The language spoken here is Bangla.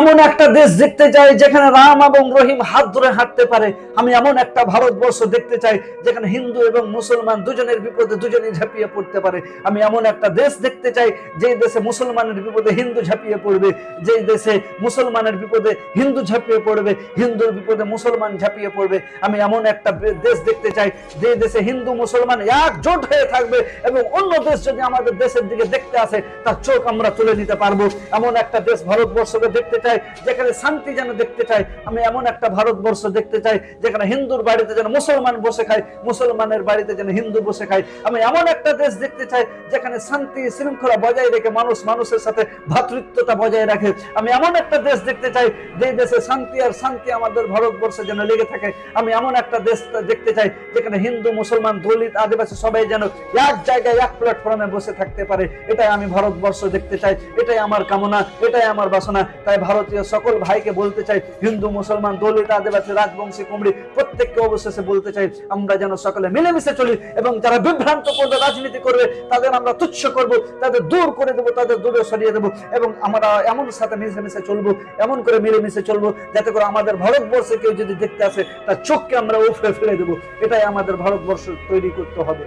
এমন একটা দেশ দেখতে চাই যেখানে রাম এবং রহিম হাত ধরে হাঁটতে পারে। আমি এমন একটা ভারতবর্ষ দেখতে চাই যেখানে হিন্দু এবং মুসলমান দুজনের বিপদে দুজনেই ঝাঁপিয়ে পড়তে পারে। আমি এমন একটা দেশ দেখতে চাই যে দেশে মুসলমানের বিপদে হিন্দু ঝাঁপিয়ে পড়বে, যে দেশে মুসলমানের বিপদে হিন্দু ঝাঁপিয়ে পড়বে, হিন্দুর বিপদে মুসলমান ঝাঁপিয়ে পড়বে। আমি এমন একটা দেশ দেখতে চাই যে দেশে হিন্দু মুসলমান একজোট হয়ে থাকবে এবং অন্য দেশ যদি আমাদের দেশের দিকে দেখতে আসে তার চোখ আমরা তুলে নিতে পারবো। এমন একটা দেশ ভারতবর্ষকে দেখতে চাই যেখানে শান্তি যেন দেখতে চাই। আমি এমন একটা ভারতবর্ষ দেখতে চাই যেখানে হিন্দুর বাড়িতে যেন মুসলমান বসে খায়, মুসলমানের বাড়িতে যেন হিন্দু বসে খায়। আমি এমন একটা দেশ দেখতে চাই যেখানে শান্তি শৃঙ্খলা বজায় রেখে মানুষ মানুষের সাথে ভ্রাতৃত্বতা বজায় রাখে। আমি এমন একটা দেশ দেখতে চাই যে দেশে শান্তি আর শান্তি আমাদের ভারতবর্ষে যেন লেগে থাকে। আমি এমন একটা দেশ দেখতে চাই যেখানে হিন্দু মুসলমান দলিত আদিবাসী সবাই যেন এক জায়গায় এক প্ল্যাটফর্মে বসে থাকতে পারে। এটাই আমি ভারতবর্ষ দেখতে চাই, এটাই আমার কামনা, এটাই আমার বাসনা। তাই ভারতীয় সকল ভাইকে বলতে চাই, হিন্দু মুসলমান দলিত আদিবাসী রাজবংশী কুমড়ি প্রত্যেককে অবশেষে বলতে চাই আমরা যেন সকলে মিলেমিশে চলি এবং যারা বিভ্রান্ত করবে রাজনীতি করবে তাদের আমরা তুচ্ছ করব, তাদের দূর করে দেবো, তাদের দূরে সরিয়ে দেবো এবং আমরা এমন সাথে মিশে চলবো, এমন করে মিলেমিশে চলবো যাতে করে আমাদের ভারতবর্ষে কেউ যদি দেখতে আসে তার চোখকে আমরা উপরে ফেলে দেবো। এটাই আমাদের ভারতবর্ষ তৈরি করতে হবে।